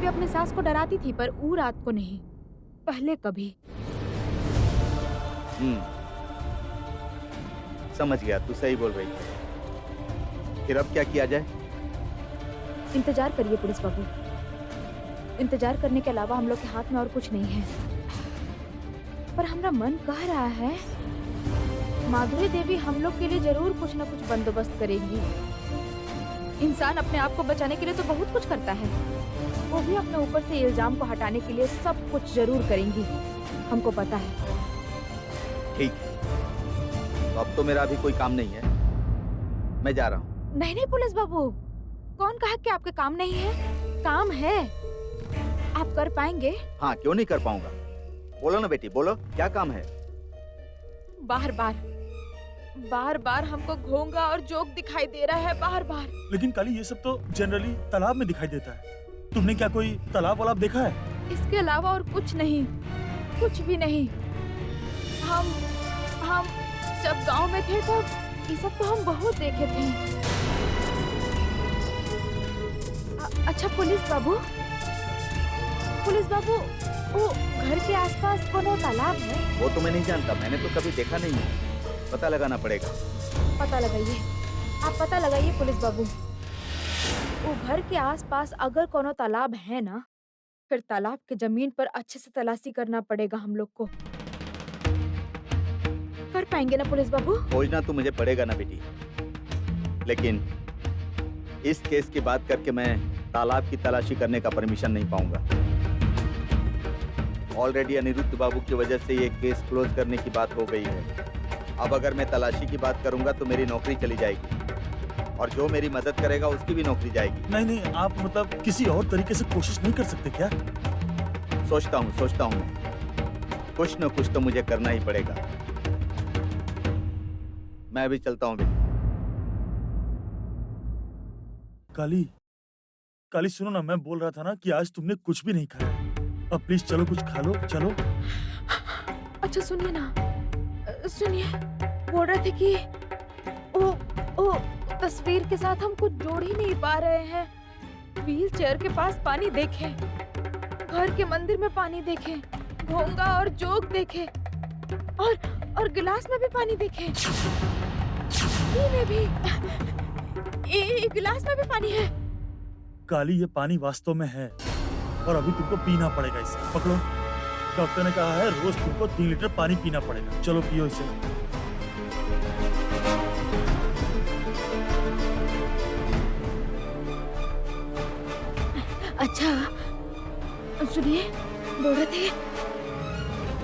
कभी अपने सास को डराती थी, पर वो रात को नहीं, पहले कभी। समझ गया, तू सही बोल रही है। फिर अब क्या किया जाए? इंतजार करिए पुलिस बाबू, इंतजार करने के अलावा हम लोग के हाथ में और कुछ नहीं है। पर हमारा मन कह रहा है माधुरी देवी हम लोग के लिए जरूर कुछ न कुछ बंदोबस्त करेगी। इंसान अपने आप को बचाने के लिए तो बहुत कुछ करता है, वो भी अपने ऊपर से इल्जाम को हटाने के लिए सब कुछ जरूर करेंगी, हमको पता है। ठीक है, तो अब तो मेरा अभी कोई काम नहीं है, मैं जा रहा हूँ। नहीं नहीं पुलिस बाबू, कौन कहा कि आपके काम नहीं है? काम है, आप कर पाएंगे। हाँ, क्यों नहीं कर पाऊंगा? बोलो ना बेटी, बोलो क्या काम है? बार बार हमको घोंगा और जोक दिखाई दे रहा है, बार बार। लेकिन काली, ये सब तो जनरली तालाब में दिखाई देता है। तुमने क्या कोई तालाब वालाब देखा है? इसके अलावा और कुछ नहीं, कुछ भी नहीं। हम जब गांव में थे तब ये सब तो हम बहुत देखे थे। अच्छा पुलिस बाबू, वो घर के आसपास कोनो तालाब है? वो तो मैं नहीं जानता, मैंने तो कभी देखा नहीं है, पता लगाना पड़ेगा। पता लगाइए, आप पता लगाइए पुलिस बाबू। वो घर के आसपास अगर कोनो तालाब है ना, फिर तालाब के जमीन पर अच्छे से तलाशी करना पड़ेगा हम लोग को। कर पाएंगे ना पुलिस बाबू? खोजना तो मुझे पड़ेगा ना बेटी, लेकिन इस केस की बात करके मैं तालाब की तलाशी करने का परमिशन नहीं पाऊंगा। ऑलरेडी अनिरुद्ध बाबू की वजह से ये केस क्लोज करने की बात हो गई है। अब अगर मैं तलाशी की बात करूंगा तो मेरी नौकरी चली जाएगी, और जो मेरी मदद करेगा उसकी भी नौकरी जाएगी। नहीं, आप मतलब किसी और तरीके से कोशिश नहीं कर सकते क्या? सोचता हूँ, कुछ न कुछ तो मुझे करना ही पड़ेगा। मैं अभी चलता हूँ बेटी। काली सुनो ना, मैं बोल रहा था ना कि आज तुमने कुछ भी नहीं खाया। अब प्लीज चलो, कुछ खा लो, चलो। अच्छा सुनिए ना, बोल रहे थे कि ओ तस्वीर के साथ हम कुछ जोड़ ही नहीं पा रहे हैं। व्हील चेयर के पास पानी देखे, घर के मंदिर में पानी देखे, घोंगा और जोग देखे, और गिलास में भी पानी देखे। गिलास में भी पानी है। काली, ये पानी वास्तव में है और अभी तुमको पीना पड़ेगा इसे। पकड़ो, डॉक्टर ने कहा है रोज तुमको 3 लीटर पानी पीना पड़ेगा। चलो पियो इसे। अच्छा सुनिए, बोल रहे थे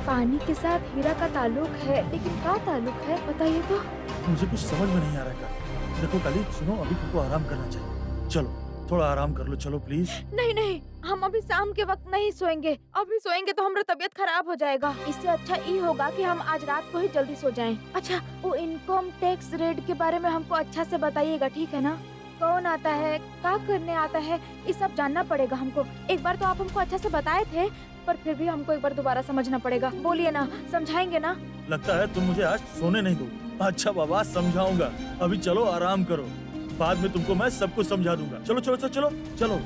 पानी के साथ हीरा का ताल्लुक है, लेकिन क्या ताल्लुक है बताइए तो। मुझे कुछ समझ में नहीं आ रहा है। देखो काली, सुनो, अभी तुमको आराम करना चाहिए। चलो थोड़ा आराम कर लो, चलो प्लीज। नहीं, हम अभी शाम के वक्त नहीं सोएंगे। अभी सोएंगे तो हमारा तबीयत खराब हो जाएगा। इससे अच्छा ये होगा कि हम आज रात को ही जल्दी सो जाएं। अच्छा, वो इनकम टैक्स रेड के बारे में हमको अच्छा से बताइएगा, ठीक है ना? कौन आता है, क्या करने आता है, ये सब जानना पड़ेगा हमको। एक बार तो आप हमको अच्छा से बताए थे, पर फिर भी हमको एक बार दोबारा समझना पड़ेगा। बोलिए ना, समझाएंगे ना? लगता है तुम मुझे आज सोने नहीं दो। अच्छा बाबा, समझाऊंगा। अभी चलो आराम करो, बाद में तुमको मैं सब कुछ समझा दूंगा। चलो चलो चलो चलो चलो।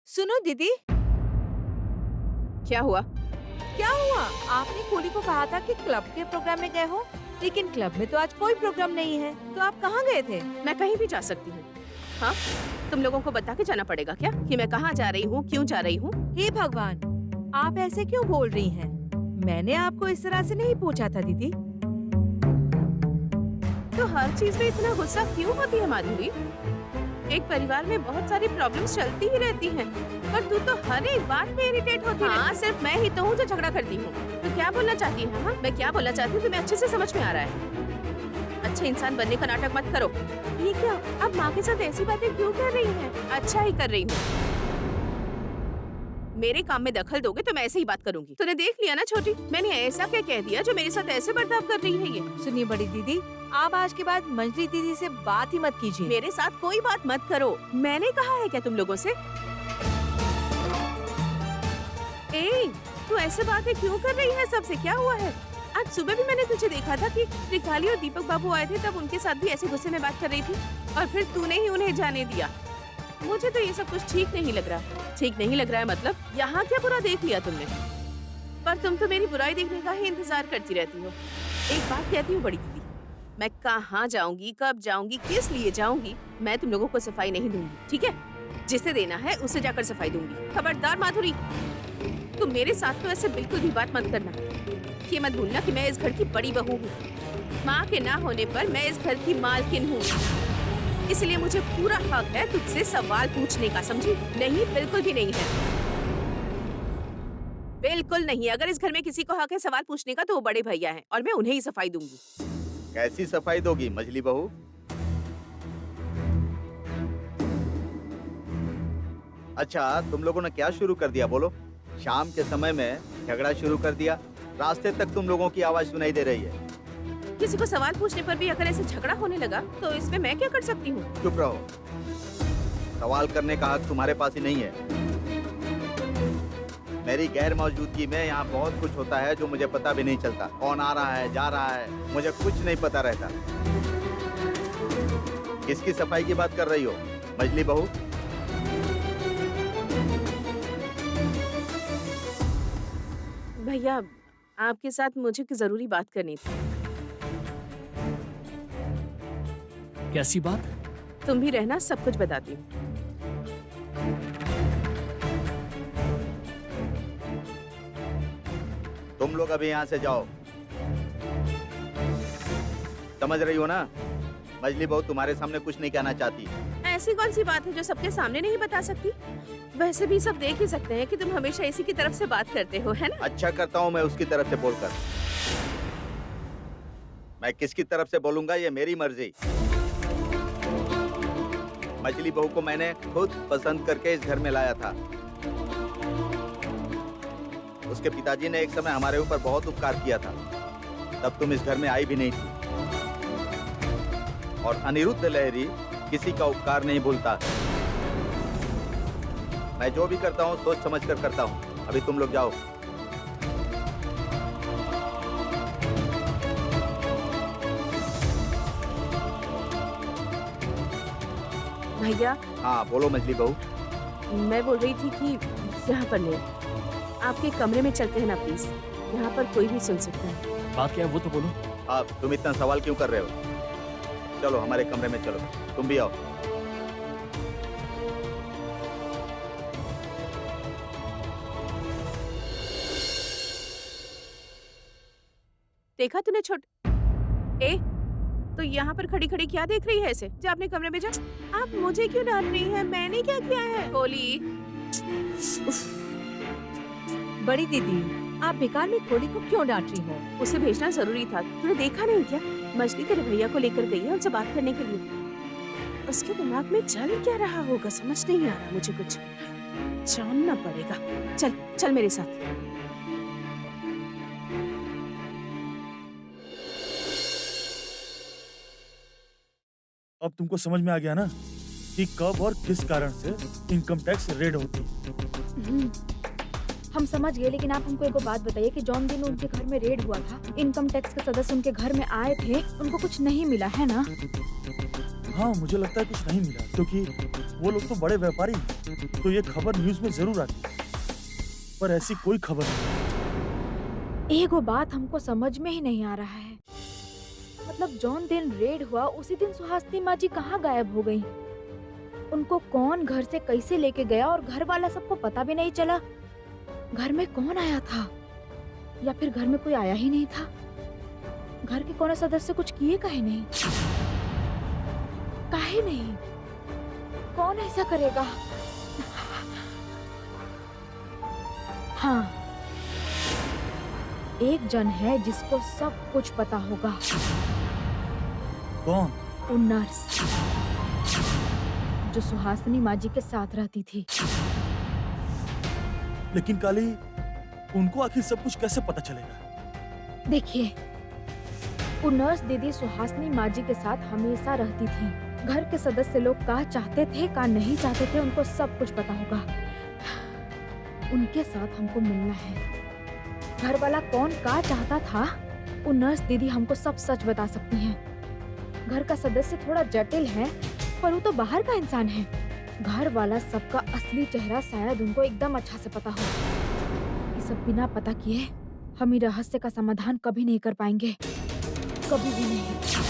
सुनो दीदी। क्या हुआ? आपने कोली को कहा था कि क्लब के प्रोग्राम में गए हो, लेकिन क्लब में तो आज कोई प्रोग्राम नहीं है, तो आप कहाँ गए थे? मैं कहीं भी जा सकती हूँ। हाँ, तुम लोगों को बता के जाना पड़ेगा क्या कि मैं कहाँ जा रही हूँ, क्यों जा रही हूँ? हे भगवान, आप ऐसे क्यों बोल रही हैं? मैंने आपको इस तरह से नहीं पूछा था दीदी। तो हर चीज में इतना गुस्सा क्यों होती है माधुरी? एक परिवार में बहुत सारी प्रॉब्लम्स चलती ही रहती हैं, पर तू तो हर एक बात में इरिटेट होती है। हाँ, सिर्फ मैं ही तो हूँ जो झगड़ा करती हूँ। तो क्या बोलना चाहती है? हाँ, मैं क्या बोलना चाहती हूँ तुम्हें अच्छे से समझ में आ रहा है। अच्छे इंसान बनने का नाटक मत करो। ये क्या, अब माँ के साथ ऐसी बातें क्यों कर रही हैं? अच्छा ही कर रही हूँ। मेरे काम में दखल दोगे तो मैं ऐसे ही बात करूंगी। तूने देख लिया ना छोटी, मैंने ऐसा क्या कह दिया जो मेरे साथ ऐसे बर्ताव कर रही है ये? सुनिए बड़ी दीदी, आप आज के बाद मंजरी दीदी से बात ही मत कीजिए। मेरे साथ कोई बात मत करो, मैंने कहा है क्या तुम लोगों से? ए, तू ऐसे बातें क्यों कर रही है सबसे? क्या हुआ है? आज सुबह भी मैंने तुझे देखा था कि त्रिकाली और दीपक बाबू आए थे, तब उनके साथ भी ऐसे गुस्से में बात कर रही थी और फिर तूने ही उन्हें जाने दिया। मुझे तो ये सब कुछ ठीक नहीं लग रहा। ठीक नहीं लग रहा है मतलब? यहाँ क्या बुरा देख लिया तुमने? पर तुम तो मेरी बुराई देखने का ही इंतजार करती रहती हो। एक बात कहती हूँ बड़ी दीदी, मैं कहाँ जाऊंगी, कब जाऊंगी, किस लिए जाऊंगी, मैं तुम लोगों को सफाई नहीं दूंगी, ठीक है? जिसे देना है उसे जाकर सफाई दूंगी। खबरदार माधुरी, तुम मेरे साथ तो ऐसे बिल्कुल भी बात मत करना। ये मत भूलना कि मैं इस घर की बड़ी बहू हूँ। माँ के ना होने पर मैं इस घर की मालकिन हूँ, इसलिए मुझे पूरा हक है तुझसे सवाल पूछने का, समझी? नहीं, बिल्कुल भी नहीं है, बिल्कुल नहीं। अगर इस घर में किसी को हक है सवाल पूछने का तो वो बड़े भैया हैं और मैं उन्हें ही सफाई दूंगी। कैसी सफाई दोगी मछली बहू? अच्छा, तुम लोगों ने क्या शुरू कर दिया बोलो? शाम के समय में झगड़ा शुरू कर दिया। रास्ते तक तुम लोगों की आवाज सुनाई दे रही है। किसी को सवाल पूछने पर भी अगर ऐसे झगड़ा होने लगा तो इसमें मैं क्या कर सकती हूँ? चुप रहो। सवाल करने का हक तुम्हारे पास ही नहीं है। मेरी गैर मौजूदगी में यहाँ बहुत कुछ होता है जो मुझे पता भी नहीं चलता। कौन आ रहा है, जा रहा है, मुझे कुछ नहीं पता रहता। किसकी सफाई की बात कर रही हो मछली बहू? भैया, आपके साथ मुझे एक जरूरी बात करनी थी। कैसी बात? तुम भी रहना, सब कुछ बताती हूँ। तुम लोग अभी यहाँ से जाओ। समझ रही हो ना? मछली बहू तुम्हारे सामने कुछ नहीं कहना चाहती। ऐसी कौन सी बात है जो सबके सामने नहीं बता सकती? वैसे भी सब देख ही सकते हैं कि तुम हमेशा इसी की तरफ से बात करते हो, है ना? अच्छा करता हूँ मैं उसकी तरफ से बोलकर। मैं किसकी तरफ से बोलूंगा ये मेरी मर्जी। मछली बहू को मैंने खुद पसंद करके इस घर में लाया था। उसके पिताजी ने एक समय हमारे ऊपर बहुत उपकार किया था, तब तुम इस घर में आई भी नहीं थी। और अनिरुद्ध लहरी किसी का उपकार नहीं भूलता। मैं जो भी करता हूँ सोच समझ कर करता हूँ। अभी तुम लोग जाओ। भैया, हाँ बोलो मछली बहू। मैं बोल रही थी कि यहाँ पर नहीं, आपके कमरे में चलते हैं ना प्लीज। यहाँ पर कोई भी सुन सकता है। बात क्या है वो तो बोलो। आप तुम इतना सवाल क्यों कर रहे हो? चलो हमारे कमरे में चलो। तुम भी आओ। देखा तूने ए, तो यहाँ पर खड़ी खड़ी क्या देख रही है ऐसे? जा अपने कमरे में जा। आप मुझे क्यों डांट रही हैं? मैंने क्या किया है? कोली, बड़ी दीदी, आप बेकार में कोली को क्यों डांट रही हो? उसे भेजना जरूरी था। तूने देखा नहीं क्या? मछली तेरे भैया को लेकर गई है उनसे बात करने के लिए। उसके दिमाग में चल क्या रहा होगा समझ नहीं आ रहा मुझे। कुछ जानना पड़ेगा। चल चल मेरे साथ। अब तुमको समझ में आ गया ना कि कब और किस कारण से इनकम टैक्स रेड होती है। हम समझ गए, लेकिन आप हमको एक बात बताइए कि जौन दिन उनके घर में रेड हुआ था, इनकम टैक्स के सदस्य उनके घर में आए थे, उनको कुछ नहीं मिला है ना? हाँ, मुझे लगता है कुछ नहीं मिला, क्योंकि वो लोग तो बड़े व्यापारी हैं, तो ये खबर न्यूज में जरूर आती है, पर ऐसी कोई खबर नहीं। एक बात हमको समझ में ही नहीं आ रहा है, मतलब जौन दिन रेड हुआ उसी दिन सुहासिनी माँ जी कहाँ गायब हो गई? उनको कौन घर से कैसे लेके गया और घर वाला सबको पता भी नहीं चला? घर में कौन आया था या फिर घर में कोई आया ही नहीं था? घर के कौन सदस्य कुछ किए काहे नहीं? काहे नहीं? कौन ऐसा करेगा? हाँ, एक जन है जिसको सब कुछ पता होगा। कौन? वो नर्स जो सुहासिनी माँ जी के साथ रहती थी। लेकिन काली, उनको आखिर सब कुछ कैसे पता चलेगा? देखिए, वो नर्स दीदी सुहासिनी माँ जी के साथ हमेशा रहती थी। घर के सदस्य लोग का चाहते थे का नहीं चाहते थे, उनको सब कुछ पता होगा। उनके साथ हमको मिलना है। घर वाला कौन का चाहता था वो नर्स दीदी हमको सब सच बता सकती हैं। घर का सदस्य थोड़ा जटिल है, पर वो तो बाहर का इंसान है। घर वाला सबका असली चेहरा शायद उनको एकदम अच्छा से पता हो। ये सब बिना पता किए हम ये रहस्य का समाधान कभी नहीं कर पाएंगे, कभी भी नहीं।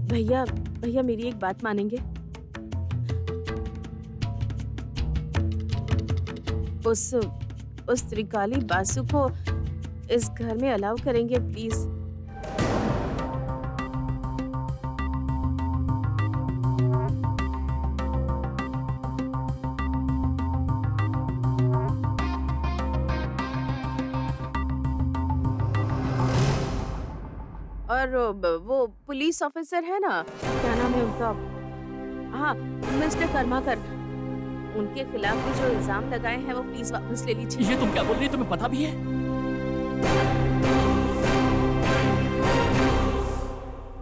भैया भैया मेरी एक बात मानेंगे? उस त्रिकाली बासु को इस घर में अलाउ करेंगे प्लीज? और वो पुलिस ऑफिसर है ना, क्या नाम है उनका? हाँ, मिस्टर कर्माकर, उनके खिलाफ भी जो इल्जाम लगाए हैं वो प्लीज वापस ले लीजिए। ये तुम क्या बोल रही हो? तुम्हें पता भी है?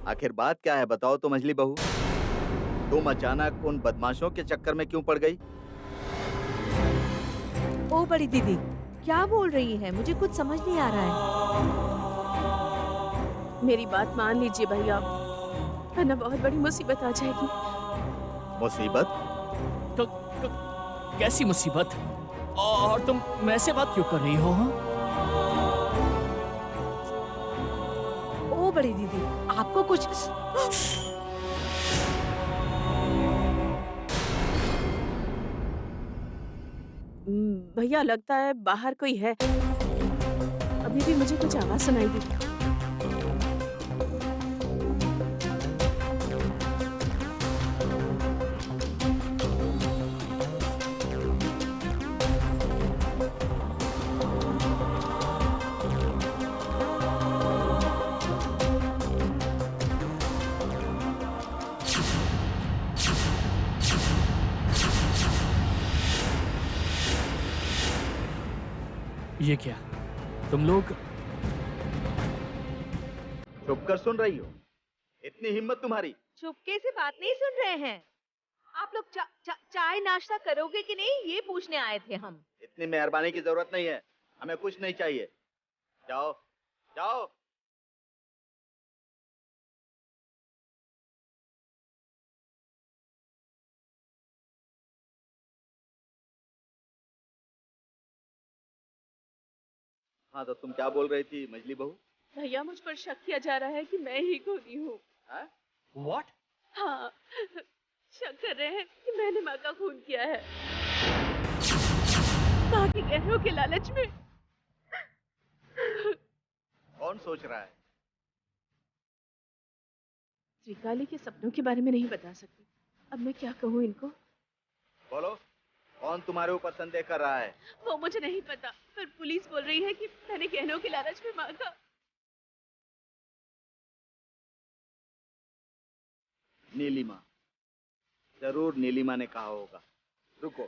आखिर बात क्या है बताओ तो मजली बहू। तुम अचानक उन बदमाशों के चक्कर में क्यों पड़ गई? ओ बड़ी दीदी, क्या बोल रही है? मुझे कुछ समझ नहीं आ रहा है। मेरी बात मान लीजिए भैया, वरना बहुत बड़ी मुसीबत आ जाएगी। मुसीबत? तो कैसी मुसीबत? और तुम मैं से बात क्यों कर रही हो? हाँ? ओ बड़ी दीदी, आपको कुछ भैया लगता है बाहर कोई है। अभी भी मुझे कुछ आवाज सुनाई दी। ये क्या? तुम लोग चुप कर सुन रही हो? इतनी हिम्मत तुम्हारी? चुपके से बात नहीं सुन रहे हैं। आप लोग चाय नाश्ता करोगे कि नहीं, ये पूछने आए थे हम। इतनी मेहरबानी की जरूरत नहीं है, हमें कुछ नहीं चाहिए। जाओ जाओ। हाँ तो तुम क्या बोल रही थी मजली बहू? भैया मुझ पर शक किया जा रहा है कि मैं ही खूनी हूँ। व्हाट? हाँ, शक कर रहे हैं कि मैंने माँ का खून किया है, माँ के गहनों के लालच में। कौन सोच रहा है? त्रिकाली के सपनों के बारे में नहीं बता सकती। अब मैं क्या कहूँ इनको? बोलो, कौन तुम्हारे ऊपर संदेह कर रहा है? वो मुझे नहीं पता, पर पुलिस बोल रही है कि मैंने गहनों के लालच में माँ का। नीलिमा, जरूर नीलिमा ने कहा होगा। रुको,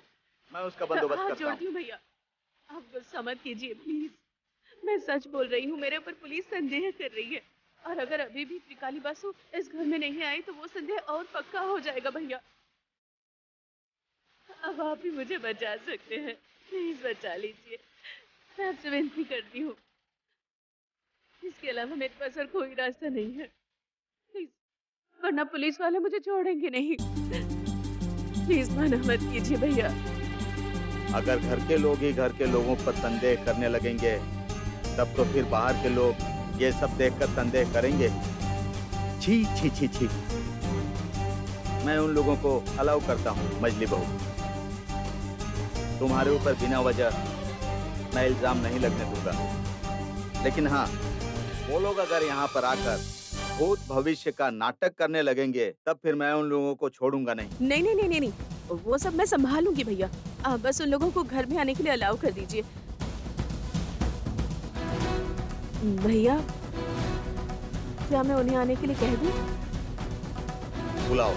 मैं उसका बंदोबस्त हाथ करता जोड़ती हूँ। हूँ भैया, आप गुस्सा मत कीजिए प्लीज। मैं सच बोल रही हूँ, मेरे ऊपर पुलिस संदेह कर रही है, और अगर अभी भी त्रिकाली बासु इस घर में नहीं आई तो वो संदेह और पक्का हो जाएगा भैया। अब आप ही मुझे बचा सकते हैं, प्लीज बचा लीजिए, मैं आपसे विनती करती हूँ। इसके अलावा मेरे पास और कोई रास्ता नहीं है, प्लीज, वरना पुलिस वाले मुझे छोड़ेंगे नहीं। प्लीज मना मत कीजिए भैया। अगर घर के लोग ही घर के लोगों पर संदेह करने लगेंगे, तब तो फिर बाहर के लोग ये सब देखकर संदेह करेंगे। छी छी छी छी। मैं उन लोगों को अलाउ करता हूँ मजली बहू। तुम्हारे ऊपर बिना वजह मैं इल्जाम नहीं लगने दूंगा। लेकिन हाँ, वो लोग अगर यहाँ पर आकर भूत भविष्य का नाटक करने लगेंगे, तब फिर मैं उन लोगों को छोड़ूंगा नहीं। नहीं नहीं नहीं नहीं नहीं, वो सब मैं संभालूंगी भैया। आप बस उन लोगों को घर में आने के लिए अलाउ कर दीजिए। भैया, क्या मैं उन्हें आने के लिए कह दूं? बुलाओ।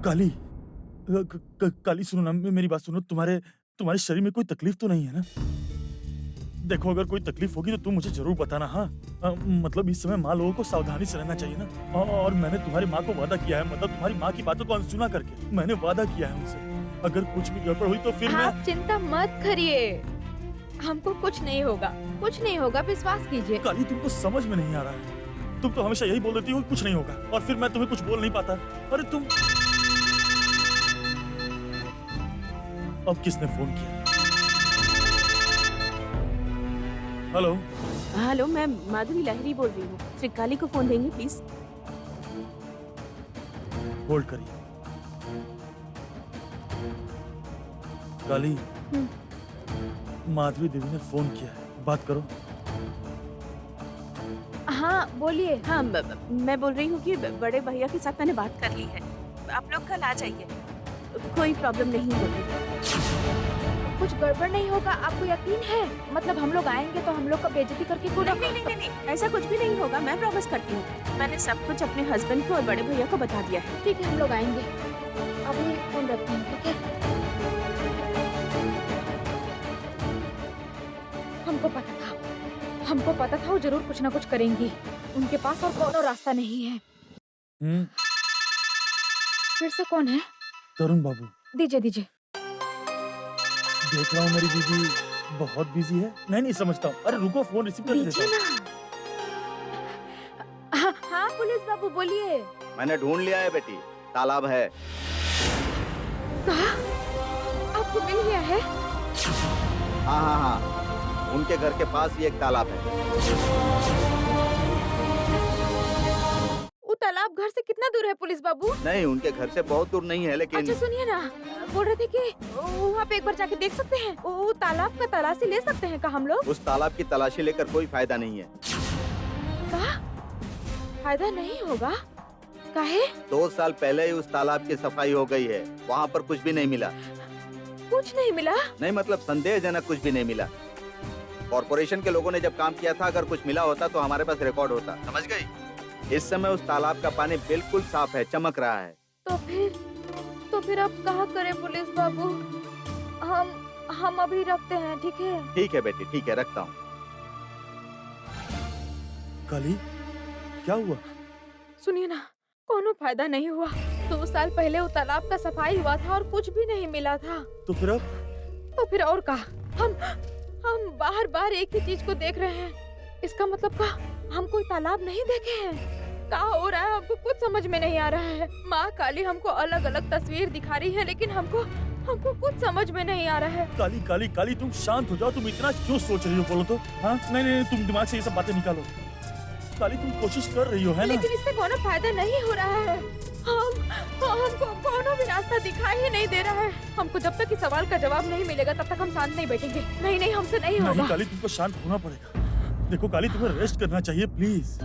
काली, काली सुनो ना, मेरी बात सुनो। तुम्हारे तुम्हारे शरीर में कोई तकलीफ तो नहीं है ना? देखो, अगर कोई तकलीफ होगी तो तुम मुझे जरूर बताना। हाँ, मतलब इस समय माँ लोगों को सावधानी से रहना चाहिए ना। और मैंने तुम्हारी माँ को वादा किया है, मतलब तुम्हारी माँ की बातों को अनसुना करके मैंने वादा किया है उनसे। अगर कुछ भी गड़बड़ हुई तो फिर मैं... आप चिंता मत करिए, हमको कुछ नहीं होगा, कुछ नहीं होगा, विश्वास कीजिए। काली, तुमको समझ में नहीं आ रहा है। तुम तो हमेशा यही बोल देती हो कि कुछ नहीं होगा, और फिर मैं तुम्हें कुछ बोल नहीं पाता। अरे तुम... अब किसने फोन किया? हेलो। हेलो, मैं माधुरी लहरी बोल रही हूँ। श्री काली को फोन देंगे प्लीज? होल्ड करिए। काली, माधुरी देवी ने फोन किया है, बात करो। हाँ बोलिए। हाँ, मैं बोल रही हूँ कि बड़े भैया के साथ मैंने बात कर ली है। आप लोग कल आ जाइए, कोई प्रॉब्लम नहीं होगी। कुछ गड़बड़ नहीं होगा, आपको यकीन है? मतलब हम लोग आएंगे तो हम लोग का बेइज्जती करके पूरा... नहीं, ऐसा कुछ भी नहीं होगा, मैं प्रॉमिस करती हूँ। मैंने सब कुछ अपने हस्बैंड को और बड़े भैया को बता दिया है। ठीक है, हम लोग आएंगे। अभी फोन रखते हैं, ठीक है? हमको पता था वो जरूर कुछ ना कुछ करेंगी। उनके पास और कोनो रास्ता नहीं है। फिर से कौन है? तरुण बाबू। दीजिए दीजिए। देख रहा हूँ मेरी बीबी बहुत बिजी है। नहीं समझता हूँ। अरे रुको, फोन रिसीव कर लेता दीजिए हूँ। ना। हाँ पुलिस बाबू बोलिए। मैंने ढूंढ लिया है बेटी, तालाब है। कहा? आपको मिल गया है? हाँ, उनके घर के पास ही एक तालाब है। वो तालाब घर से कितना दूर है पुलिस बाबू? नहीं, उनके घर से बहुत दूर नहीं है, लेकिन... अच्छा सुनिए ना, बोल रहे थे कि वहाँ पे एक बार जाके देख सकते हैं। वो तालाब का तलाशी ले सकते हैं क्या हम लोग? उस तालाब की तलाशी लेकर कोई फायदा नहीं है। क्या? फायदा नहीं होगा? काहे? 2 साल पहले ही उस तालाब की सफाई हो गई है, वहाँ पर कुछ भी नहीं मिला। कुछ नहीं मिला? नहीं, मतलब संदेहजनक कुछ भी नहीं मिला। कॉर्पोरेशन के लोगों ने जब काम किया था, अगर कुछ मिला होता तो हमारे पास रिकॉर्ड होता। समझ गई? इस समय उस तालाब का पानी बिल्कुल साफ है, चमक रहा है। तो फिर अब कहाँ करें पुलिस बाबू? हम अभी रखते हैं, ठीक है? ठीक है बेटी, ठीक है, रखता हूँ। काली, क्या हुआ? सुनिए ना, कोनो फायदा नहीं हुआ। 2 साल पहले वो तालाब का सफाई हुआ था और कुछ भी नहीं मिला था। तो फिर अब? तो फिर और का? हम बार एक ही चीज को देख रहे हैं। इसका मतलब का हम कोई तालाब नहीं देखे हैं। क्या हो रहा है हमको कुछ समझ में नहीं आ रहा है। माँ काली हमको अलग अलग तस्वीर दिखा रही है, लेकिन हमको कुछ समझ में नहीं आ रहा है। काली काली काली, तुम शांत हो जाओ। तुम इतना क्यों सोच रही हो? बोलो तो। हाँ, नहीं, तुम दिमाग से ये सब बातें निकालो। काली, तुम कोशिश कर रही हो, है ना? लेकिन इससे कोनो फायदा नहीं हो रहा है। हमको कोनो भी रास्ता दिखाई ही नहीं दे रहा है। हमको जब तक इस सवाल का जवाब नहीं मिलेगा तब तक हम शांत नहीं बैठेंगे। नहीं, हमसे नहीं होगा। नहीं काली, तुमको शांत होना पड़ेगा। देखो काली, तुम्हें रेस्ट करना चाहिए, प्लीज।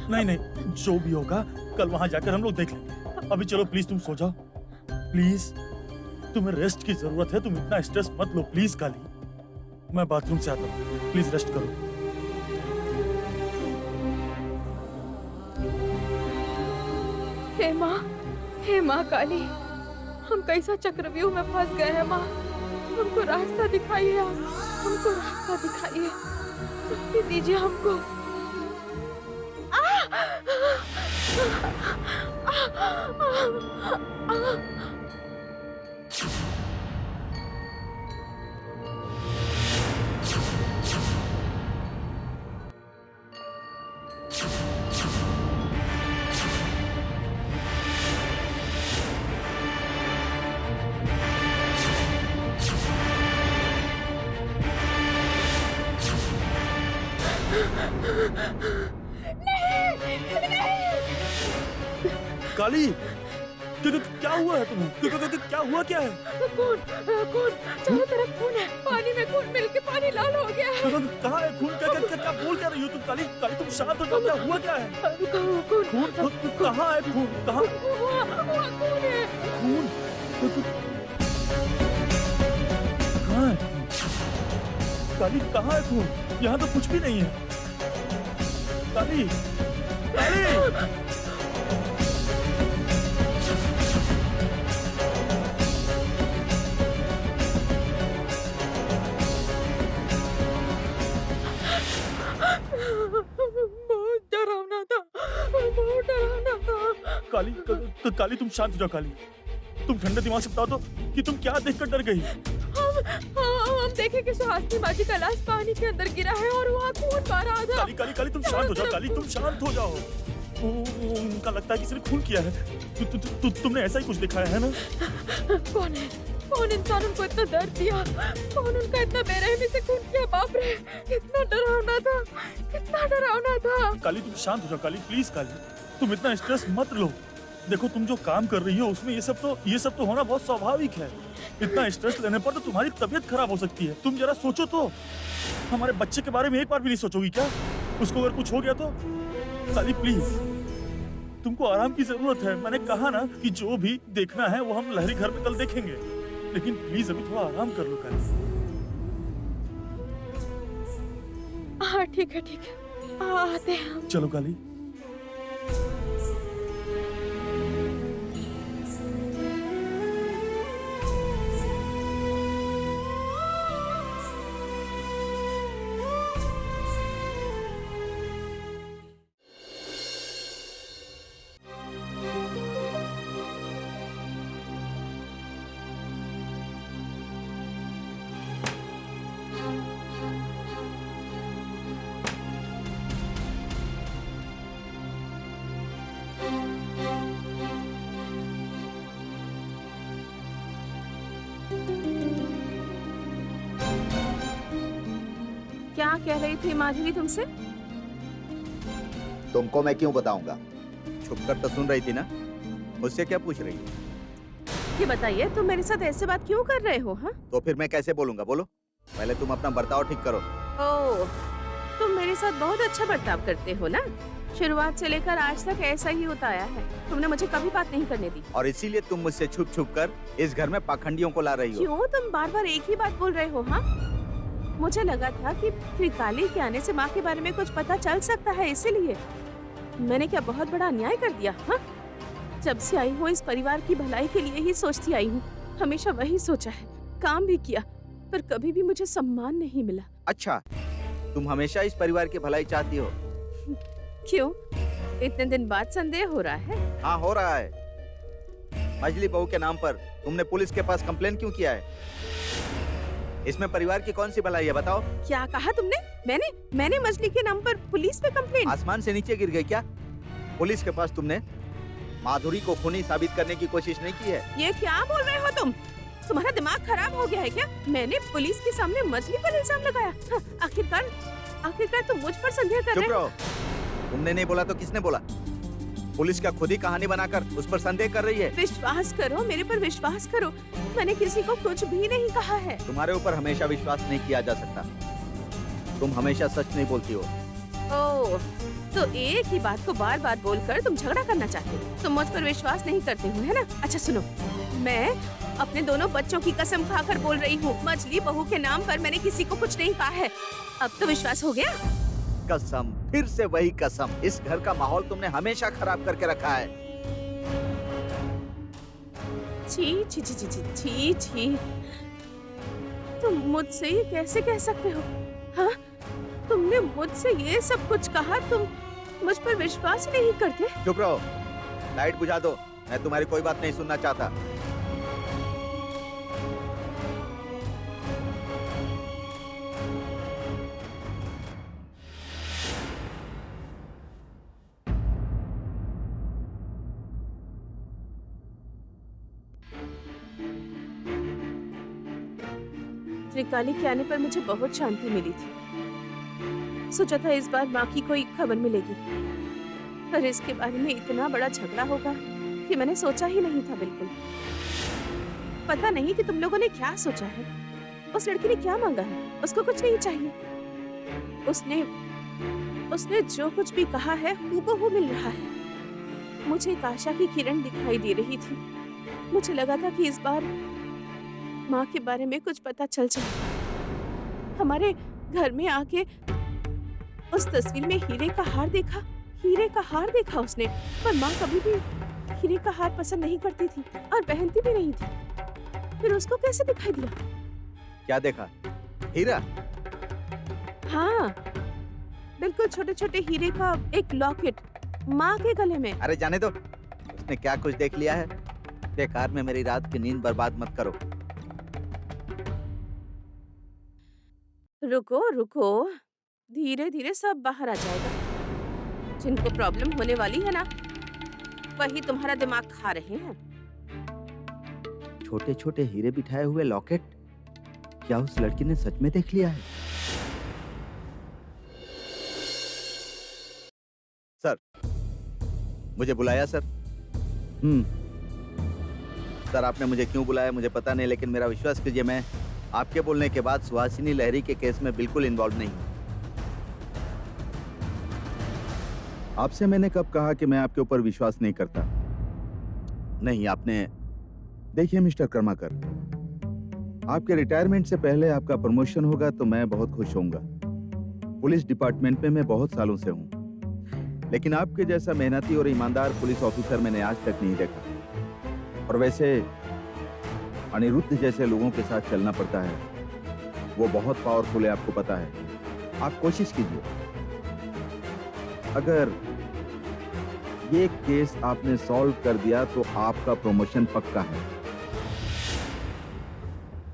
नहीं, जो भी होगा कल वहाँ जाकर हम लोग देख लेंगे। अभी चलो प्लीज, तुम सो जाओ प्लीज। तुम्हें रेस्ट की जरूरत है, तुम इतना स्ट्रेस मत लो प्लीज। काली, मैं बाथरूम से आता हूँ, प्लीज रेस्ट करो। हे माँ काली, हम कैसा चक्रव्यूह में फंस गए हैं। माँ, हमको रास्ता दिखाइए, हमको रास्ता दिखाइए, शक्ति दीजिए हमको। काली, क्या हुआ है तुम्हें? क्या हुआ, क्या है? खून, चारों तरफ खून है। पानी में खून मिलके पानी लाल हो गया है। कहाँ है खून? क्या बोल क्या रही हो तुम? काली, तुम शांत हो जाओ। क्या हुआ, क्या है? खून कहाँ है? खून कहाँ? वहाँ खून है। खून कहाँ है? काली, कहाँ है खून? यहाँ तो कुछ भी नहीं है। काली, काली तुम शांत हो जाओ काली। तुम ठंडे दिमाग से बताओ तो कि तुम क्या देखकर डर गई। हम देखे कि सुहासिनी माँ जी का लाश पानी के अंदर गिरा है और वहाँ खून पा रहा था। काली काली काली तुम शांत हो जाओ काली, तुम शांत हो जाओ। उनका लगता है किसी ने खून किया है। तुमने ऐसा ही कुछ देखा है ना? कौन है? कौन इंसान उनको इतना दर्द दिया? कौन उनका इतना बेरहमी से खून किया? बाप रे, कितना डरावना था, कितना डरावना था। काली तुम शांत हो जाओ काली, प्लीज काली, तुम इतना स्ट्रेस मत लो। देखो तुम जो काम कर रही हो उसमें ये सब तो होना बहुत स्वाभाविक है। इतना स्ट्रेस लेने पर तो तुम्हारी तबीयत खराब हो सकती है। तुम जरा सोचो तो, हमारे बच्चे के बारे में एक बार भी नहीं सोचोगी क्या? उसको अगर कुछ हो गया तो? काली प्लीज, तुमको आराम की जरूरत है। मैंने कहा ना कि जो भी देखना है वो हम लहरी घर में कल देखेंगे, लेकिन प्लीज अभी थोड़ा आराम कर लो काली। हाँ ठीक है, आते हैं हम। चलो काली। क्या कह रही थी माधुरी तुमसे? तुमको मैं क्यों बताऊंगा? छुप कर तो सुन रही थी ना, मुझसे क्या पूछ रही? ये बताइए, तुम मेरे साथ ऐसे बात क्यों कर रहे हो? हाँ, तो फिर मैं कैसे बोलूंगा? बोलो, पहले तुम अपना बर्ताव ठीक करो। ओह, तुम मेरे साथ बहुत अच्छा बर्ताव करते हो ना। शुरुआत से लेकर आज तक ऐसा ही होता आया है। तुमने मुझे कभी बात नहीं करने दी। और इसीलिए तुम मुझसे छुप छुप कर इस घर में पाखंडियों को ला रही हो। क्यों तुम बार बार एक ही बात बोल रहे हो? हाँ, मुझे लगा था कि त्रिकाली के आने से माँ के बारे में कुछ पता चल सकता है, इसीलिए। मैंने क्या बहुत बड़ा अन्याय कर दिया? हाँ, जब से आई हूँ इस परिवार की भलाई के लिए ही सोचती आई हूँ। हमेशा वही सोचा है, काम भी किया, पर कभी भी मुझे सम्मान नहीं मिला। अच्छा, तुम हमेशा इस परिवार की भलाई चाहती हो? क्यों, इतने दिन बाद संदेह हो रहा है? हाँ, हो रहा है। मजली बहू के नाम पर तुमने पुलिस के पास कंप्लेन क्यों किया है? इसमें परिवार की कौन सी भलाई है, बताओ? क्या कहा तुमने? मैंने मछली के नाम पर पुलिस पे कंप्लेन? आसमान से नीचे गिर गई क्या? पुलिस के पास तुमने माधुरी को खूनी साबित करने की कोशिश नहीं की है? ये क्या बोल रहे हो तुम? तुम्हारा दिमाग खराब हो गया है क्या? मैंने पुलिस के सामने मछली पर इल्जाम लगाया? हाँ, आखिरकार तुम मुझ पर संदेह कर चुप रहे हो? रहो। तुमने नहीं बोला तो किसने बोला? पुलिस का खुद ही कहानी बनाकर उस पर संदेह कर रही है। विश्वास करो, मेरे पर विश्वास करो, मैंने किसी को कुछ भी नहीं कहा है। तुम्हारे ऊपर हमेशा विश्वास नहीं किया जा सकता। तुम हमेशा सच नहीं बोलती हो। ओह, तो एक ही बात को बार बार बोलकर तुम झगड़ा करना चाहते हो? तुम मुझ पर विश्वास नहीं करते हो, है ना? अच्छा सुनो, मैं अपने दोनों बच्चों की कसम खाकर बोल रही हूँ, मछली बहू के नाम पर मैंने किसी को कुछ नहीं कहा है। अब तो विश्वास हो गया? कसम, फिर से वही कसम। इस घर का माहौल तुमने हमेशा खराब करके रखा है। छी छी छी छी छी छी छी, तुम मुझसे ये कैसे कह सकते हो? हाँ, तुमने मुझसे ये सब कुछ कहा, तुम मुझ पर विश्वास ही नहीं करते? चुप रहो, लाइट बुझा दो, मैं तुम्हारी कोई बात नहीं सुनना चाहता। त्रिकाली के आने पर मुझे बहुत शांति मिली थी। सोचा था इस बार माँ की कोई खबर मिलेगी, पर इसके बारे में इतना बड़ा झगड़ा होगा कि मैंने सोचा ही नहीं था बिल्कुल। पता नहीं कि तुम लोगों ने क्या सोचा है। उस लड़की ने क्या मांगा है? उसको कुछ नहीं चाहिए। उसने जो कुछ भी कहा है हूबहू मिल रहा है। मुझे एक आशा की किरण दिखाई दे रही थी। मुझे लगा था कि इस बार माँ के बारे में कुछ पता चल जाएगा। हमारे घर में आके उस तस्वीर में हीरे का हार देखा उसने, पर माँ कभी भी हीरे का हार पसंद नहीं करती थी और पहनती भी नहीं थी। फिर उसको कैसे दिखाई दिया? क्या देखा? हीरा? हाँ, बिल्कुल छोटे छोटे हीरे का एक लॉकेट माँ के गले में। अरे जाने दो, आपने क्या कुछ देख लिया है? बेकार में मेरी रात की नींद बर्बाद मत करो। रुको रुको, धीरे धीरे सब बाहर आ जाएगा। जिनको प्रॉब्लम होने वाली है ना, वही तुम्हारा दिमाग खा रहे हैं। छोटे छोटे हीरे बिठाए हुए लॉकेट, क्या उस लड़की ने सच में देख लिया है? सर, मुझे बुलाया सर? सर, आपने मुझे क्यों बुलाया मुझे पता नहीं, लेकिन मेरा विश्वास कीजिए, मैं आपके बोलने के बाद सुहासिनी लहरी के केस में बिल्कुल इन्वॉल्व नहीं हूं। आपसे मैंने कब कहा कि मैं आपके ऊपर विश्वास नहीं करता? नहीं, आपने देखिए मिस्टर कर्माकर, आपके रिटायरमेंट से पहले आपका प्रमोशन होगा तो मैं बहुत खुश होऊंगा। पुलिस डिपार्टमेंट में मैं बहुत सालों से हूं, लेकिन आपके जैसा मेहनती और ईमानदार पुलिस ऑफिसर मैंने आज तक नहीं देखा। और वैसे अनिरुद्ध जैसे लोगों के साथ चलना पड़ता है, वो बहुत पावरफुल है, आपको पता है। आप कोशिश कीजिए, अगर ये केस आपने सॉल्व कर दिया तो आपका प्रमोशन पक्का है।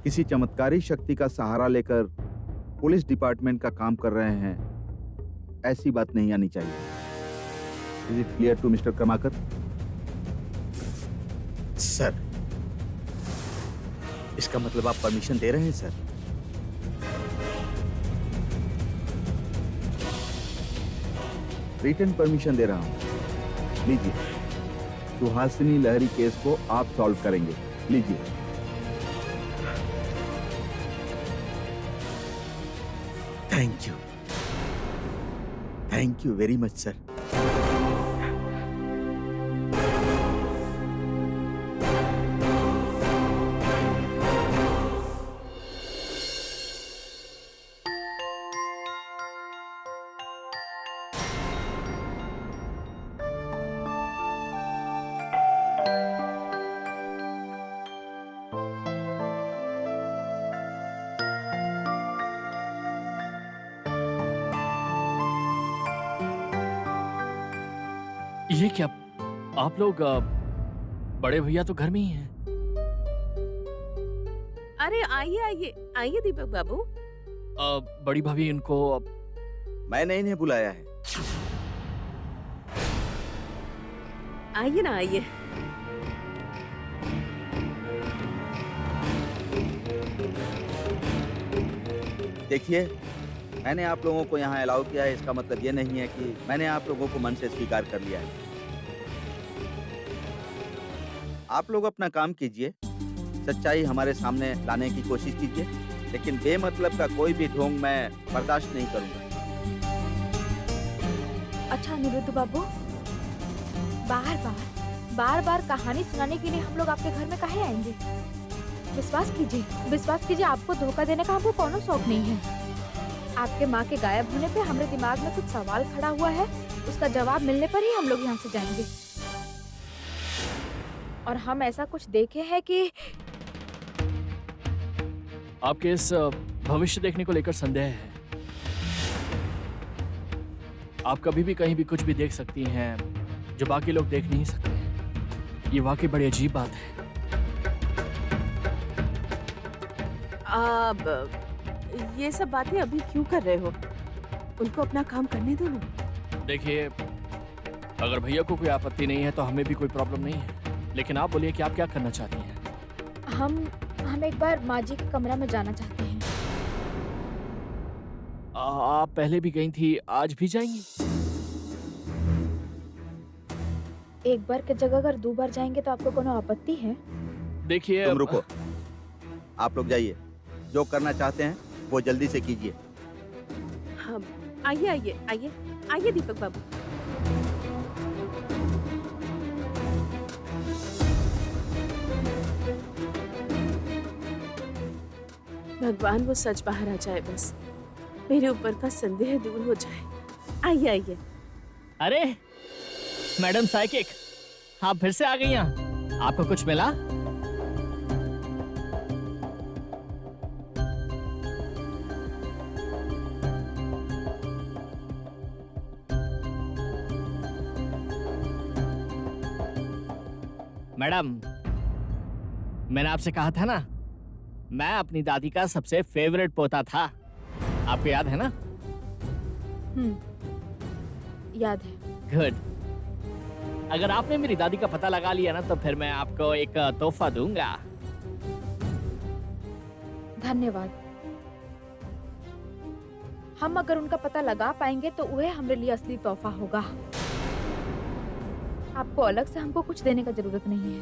किसी चमत्कारी शक्ति का सहारा लेकर पुलिस डिपार्टमेंट का काम कर रहे हैं, ऐसी बात नहीं आनी चाहिए। Is it clear to mister Karmakar? Sir, इसका मतलब आप परमिशन दे रहे हैं सर? रिटन परमिशन दे रहा हूं, लीजिए। सुहासिनी लहरी केस को आप सॉल्व करेंगे, लीजिए। Thank you very much sir. ये क्या, आप लोग बड़े भैया तो घर में ही हैं। अरे आइए आइए आइए दीपक बाबू। बड़ी भाभी इनको मैंने इन्हें बुलाया है। आइए ना आइए। देखिए, मैंने आप लोगों को यहाँ अलाउ किया है, इसका मतलब ये नहीं है कि मैंने आप लोगों को मन से स्वीकार कर लिया है। आप लोग अपना काम कीजिए, सच्चाई हमारे सामने लाने की कोशिश कीजिए, लेकिन बेमतलब का कोई भी ढोंग मैं बर्दाश्त नहीं करूंगा। अच्छा अनिरुद्ध बाबू, बार बार कहानी सुनाने के लिए हम लोग आपके घर में काहे आएंगे? विश्वास कीजिए, आपको धोखा देने का हमको कोनो शौक नहीं है। आपके माँ के गायब होने पे हमारे दिमाग में कुछ सवाल खड़ा हुआ है, उसका जवाब मिलने पर ही हम लोग यहाँ से जाएंगे। और हम ऐसा कुछ देखे हैं कि आपके इस भविष्य देखने को लेकर संदेह है। आप कभी भी कहीं भी कुछ भी देख सकती हैं जो बाकी लोग देख नहीं सकते हैं। ये वाकई बड़ी अजीब बात है। अब ये सब बातें अभी क्यों कर रहे हो? उनको अपना काम करने दो ना। देखिए, अगर भैया को कोई आपत्ति नहीं है तो हमें भी कोई प्रॉब्लम नहीं है, लेकिन आप बोलिए कि आप क्या करना चाहती हैं? हम एक बार माँ जी के कमरा में जाना चाहते हैं। आप पहले भी गई थी, आज भी जाएंगी? एक बार की जगह अगर 2 बार जाएंगे तो आपको कोनो आपत्ति है? देखिए, तुम रुको, आप लोग जाइए, जो करना चाहते हैं वो जल्दी से कीजिए। हाँ, आइए आइए आइए आइए दीपक बाबू। भगवान वो सच बाहर आ जाए, बस मेरे ऊपर का संदेह दूर हो जाए। आइए आइए। अरे मैडम साइकिक, आप फिर से आ गई यहाँ। आपको कुछ मिला? मैडम, मैंने आपसे कहा था ना, मैं अपनी दादी का सबसे फेवरेट पोता था। आपको याद है ना? याद है। गुड। अगर आपने मेरी दादी का पता लगा लिया ना, तो फिर मैं आपको एक तोहफा दूंगा। धन्यवाद। हम अगर उनका पता लगा पाएंगे तो वह हमारे लिए असली तोहफा होगा। आपको अलग से हमको कुछ देने का जरूरत नहीं है।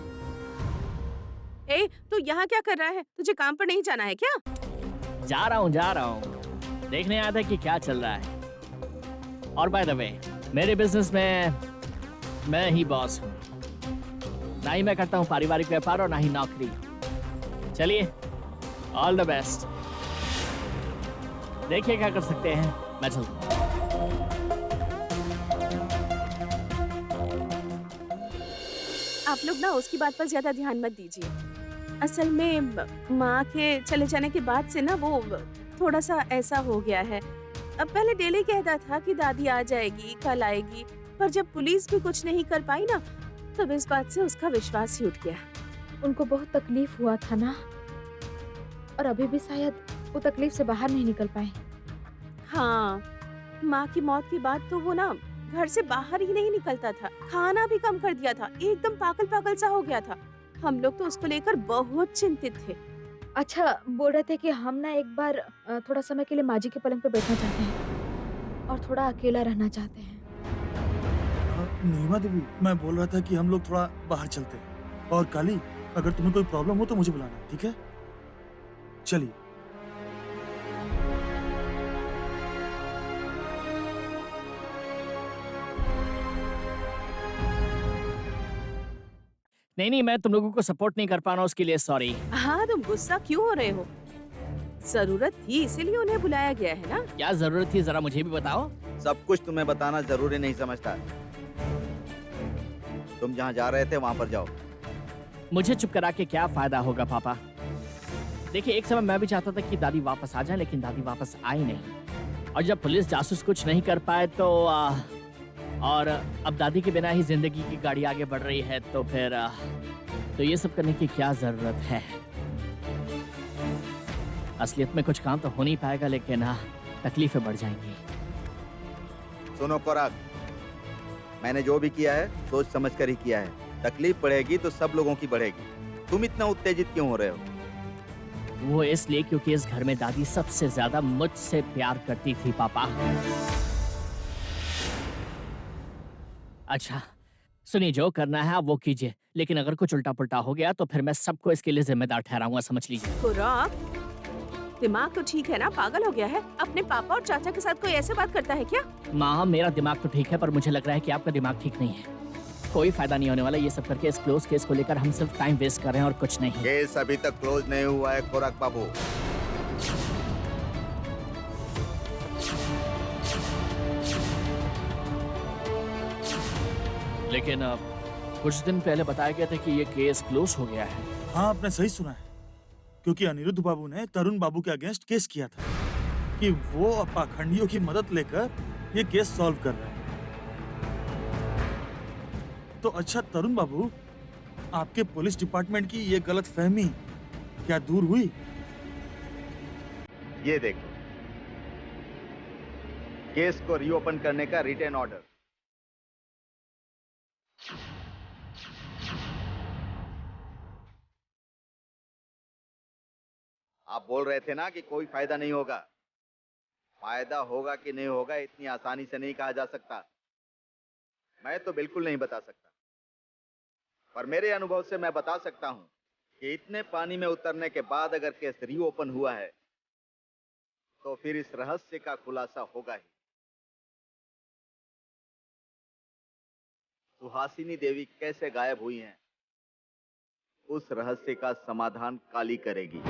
ए, तू यहाँ क्या कर रहा है? तुझे काम पर नहीं जाना है क्या? जा रहा हूँ। देखने आया था कि क्या चल रहा है। और बाय द वे, मेरे बिजनेस में मैं ही बॉस हूँ। ना ही मैं करता हूँ पारिवारिक व्यापार और ना ही नौकरी। चलिए, ऑल द बेस्ट। देखिए क्या कर सकते हैं। मैं चलता हूँ। आप लोग ना उसकी बात पर ज्यादा ध्यान मत दीजिए। असल में माँ के चले जाने के बाद से ना वो थोड़ा सा ऐसा हो गया है। अब पहले डेली कहता था कि दादी आ जाएगी, कल आएगी, पर जब पुलिस भी कुछ नहीं कर पाई ना, तब इस बात से उसका विश्वास ही उठ गया। उनको बहुत तकलीफ हुआ था ना, और अभी भी शायद वो तकलीफ से बाहर नहीं निकल पाए। हाँ, माँ की मौत के बाद तो वो ना घर से बाहर ही नहीं निकलता था, खाना भी कम कर दिया था, एकदम पागल सा हो गया था। हम लोग तो उसको लेकर बहुत चिंतित थे। अच्छा, बोल रहे थे कि हम ना एक बार थोड़ा समय के लिए माँ जी के पलंग पे बैठना चाहते हैं और थोड़ा अकेला रहना चाहते हैं। नीलिमा देवी, मैं बोल रहा था कि हम लोग थोड़ा बाहर चलते हैं। और काली, अगर तुम्हें कोई प्रॉब्लम हो तो मुझे बुलाना, ठीक है? चलिए। नहीं, मैं तुम लोगों को सपोर्ट नहीं कर पा रहा हूँ, उसके लिए सॉरी। हाँ, तुम गुस्सा क्यों हो रहे हो? जरूरत थी इसीलिए उन्हें बुलाया गया है ना। क्या जरूरत थी, जरा मुझे भी बताओ। सब कुछ तुम्हें बताना जरूरी नहीं समझता। तुम जहाँ जा रहे थे वहाँ पर जाओ। मुझे चुप करा के क्या फायदा होगा पापा? देखिए, एक समय मैं भी चाहता था कि दादी वापस आ जाए, लेकिन दादी वापस आई नहीं। और जब पुलिस जासूस कुछ नहीं कर पाए तो और अब दादी के बिना ही जिंदगी की गाड़ी आगे बढ़ रही है, तो फिर तो ये सब करने की क्या जरूरत है? असलियत में कुछ काम तो हो नहीं पाएगा, लेकिन तकलीफें बढ़ जाएंगी। सुनो कोराक, मैंने जो भी किया है सोच समझ कर ही किया है। तकलीफ बढ़ेगी तो सब लोगों की बढ़ेगी। तुम इतना उत्तेजित क्यों हो रहे हो? वो इसलिए क्योंकि इस घर में दादी सबसे ज्यादा मुझसे प्यार करती थी पापा। अच्छा सुनिए, जो करना है आप वो कीजिए, लेकिन अगर कुछ उल्टा पुल्टा हो गया तो फिर मैं सबको इसके लिए जिम्मेदार ठहराऊंगा, समझ लीजिए। खुराक, दिमाग तो ठीक है ना? पागल हो गया है? अपने पापा और चाचा के साथ कोई ऐसे बात करता है क्या? माँ, मेरा दिमाग तो ठीक है, पर मुझे लग रहा है कि आपका दिमाग ठीक नहीं है। कोई फायदा नहीं होने वाला ये सब करके। इस क्लोज केस को लेकर हम सिर्फ टाइम वेस्ट कर रहे हैं और कुछ नहीं। केस अभी तक क्लोज नहीं हुआ है कोराक बाबू। लेकिन कुछ दिन पहले बताया गया था कि ये केस क्लोज हो गया है। हाँ, आपने सही सुना है, क्योंकि अनिरुद्ध बाबू ने तरुण बाबू के अगेंस्ट केस किया था कि वो पाखंडियों की मदद लेकर ये केस सॉल्व कर रहे हैं। तो अच्छा तरुण बाबू, आपके पुलिस डिपार्टमेंट की ये गलतफहमी क्या दूर हुई? ये देखो, केस को रीओपन करने का रिटन ऑर्डर। आप बोल रहे थे ना कि कोई फायदा नहीं होगा। फायदा होगा कि नहीं होगा इतनी आसानी से नहीं कहा जा सकता। मैं तो बिल्कुल नहीं बता सकता, पर मेरे अनुभव से मैं बता सकता हूं कि इतने पानी में उतरने के बाद अगर केस रीओपन हुआ है तो फिर इस रहस्य का खुलासा होगा ही। सुहासिनी देवी कैसे गायब हुई हैं, उस रहस्य का समाधान काली करेगी।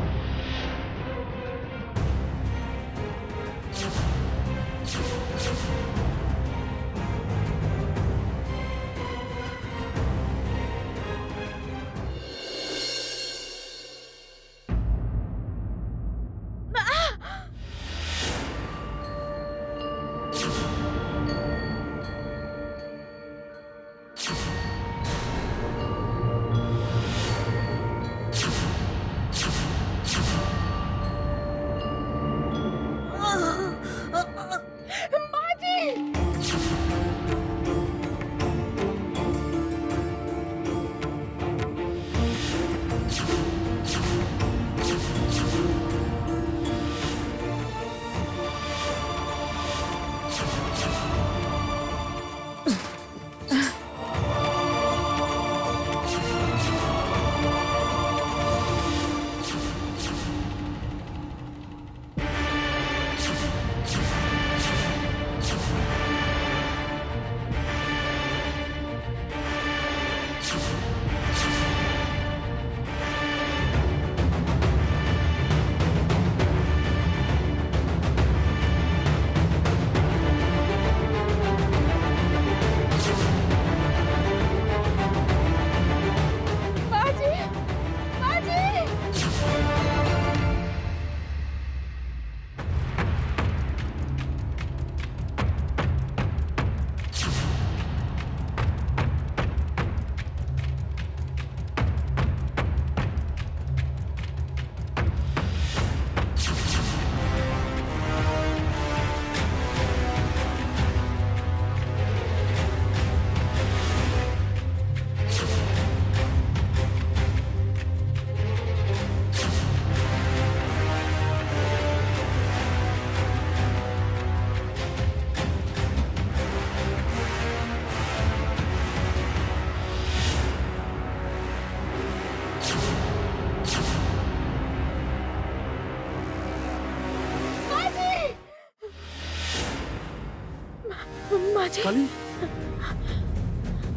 जी काली,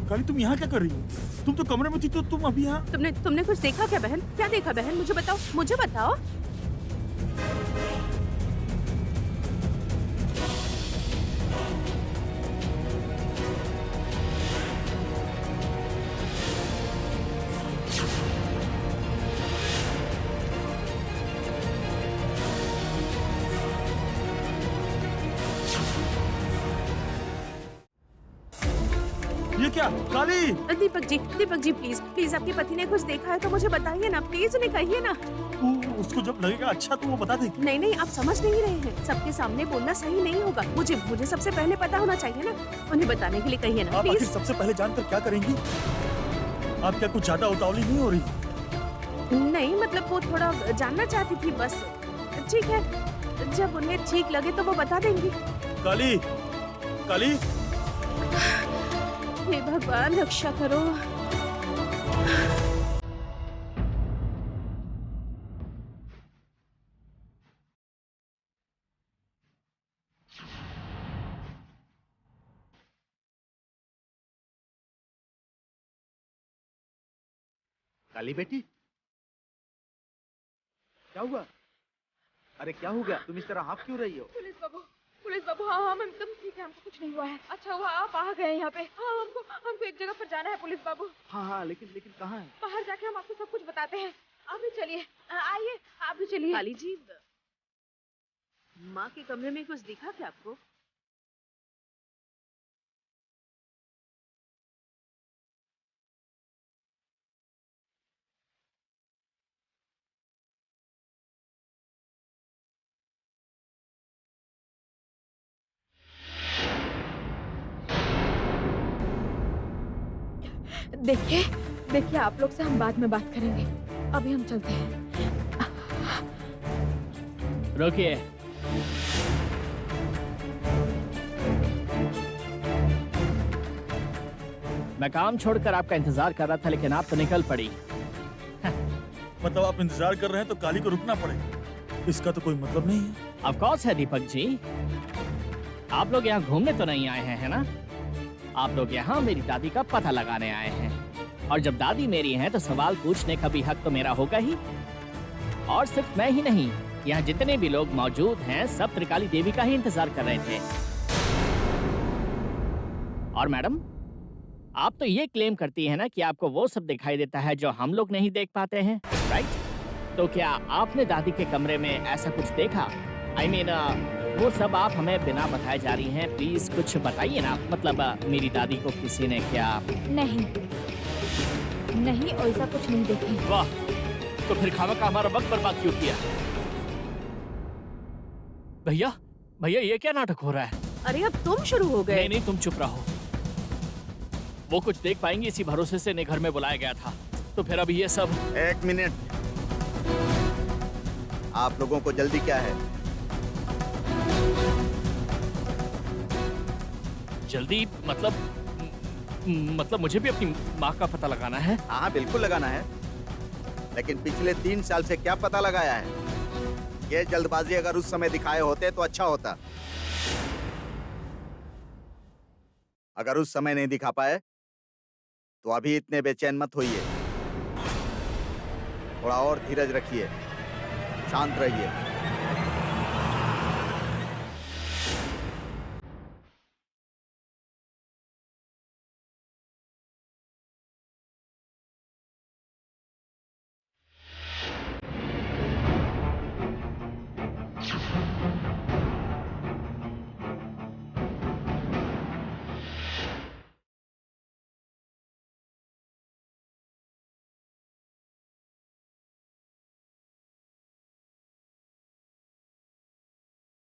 काली तुम यहाँ क्या कर रही हो? तुम तो कमरे में थी, तो तुम अभी यहाँ? तुमने कुछ देखा क्या बहन? क्या देखा बहन? मुझे बताओ, मुझे बताओ। ये क्या काली? दीपक जी प्लीज प्लीज, आपके पति ने कुछ देखा है तो मुझे बताइए ना प्लीज, उन्हें कहिए ना। उसको जब लगेगा अच्छा तो वो बता देगी। नहीं, आप समझ नहीं रहे हैं, सबके सामने बोलना सही नहीं होगा। मुझे सबसे पहले पता होना चाहिए ना, उन्हें बताने के लिए कहिए ना आप आखिर प्लीज। सबसे पहले जानकर क्या करेंगी? आप क्या कुछ ज्यादा उतावली नहीं हो रही? नहीं मतलब वो थोड़ा जानना चाहती थी बस। ठीक है, जब उन्हें ठीक लगे तो वो बता देंगी। काली, काली, हे भगवान रक्षा करो। काली बेटी, क्या हुआ? अरे क्या हो गया? तुम इस तरह हाफ क्यों रही हो? पुलिस बाबू, हाँ हम एकदम ठीक है, हमको कुछ नहीं हुआ है। अच्छा हुआ आप आ गए यहाँ पे। हाँ हमको एक जगह पर जाना है पुलिस बाबू। हाँ, लेकिन कहाँ है? बाहर जाके हम आपको सब कुछ बताते हैं। आप भी चलिए, आइए आप भी चलिए। काली जी, माँ के कमरे में कुछ दिखा क्या आपको? देखिए आप लोग से हम बाद में बात करेंगे, अभी हम चलते हैं। रुकिए। मैं काम छोड़कर आपका इंतजार कर रहा था, लेकिन आप तो निकल पड़ी। मतलब आप इंतजार कर रहे हैं तो काली को रुकना पड़ेगा? इसका तो कोई मतलब नहीं है। ऑफ कोर्स है दीपक जी। आप लोग यहाँ घूमने तो नहीं आए हैं, है ना? आप लोग यहाँ मेरी दादी का पता लगाने आए हैं, और जब दादी मेरी है तो सवाल पूछने का भी हक तो मेरा होगा ही। और सिर्फ मैं ही नहीं, यहाँ जितने भी लोग मौजूद हैं सब त्रिकाली देवी का ही इंतजार कर रहे थे। और मैडम, आप तो ये क्लेम करती है ना कि आपको वो सब दिखाई देता है जो हम लोग नहीं देख पाते हैं, राइट? तो क्या आपने दादी के कमरे में ऐसा कुछ देखा? I mean, वो सब आप हमें बिना बताए जा रही हैं, प्लीज कुछ बताइए ना। मतलब मेरी दादी को किसी ने क्या? नहीं ऐसा कुछ नहीं देखे। वाह, तो फिर खामा का हमारा वक्त बर्बाद क्यों किया? भैया ये क्या नाटक हो रहा है? अरे अब तुम शुरू हो गए। नहीं तुम चुप रहो। वो कुछ देख पाएंगे इसी भरोसे से इन्हें घर में बुलाया गया था, तो फिर अभी ये सब। एक मिनट, आप लोगों को जल्दी क्या है? जल्दी मतलब मुझे भी अपनी माँ का पता लगाना है। हाँ बिल्कुल लगाना है, लेकिन पिछले 3 साल से क्या पता लगाया है? ये जल्दबाजी अगर उस समय दिखाए होते तो अच्छा होता। अगर उस समय नहीं दिखा पाए तो अभी इतने बेचैन मत होइए, थोड़ा और धीरज रखिए, शांत रहिए।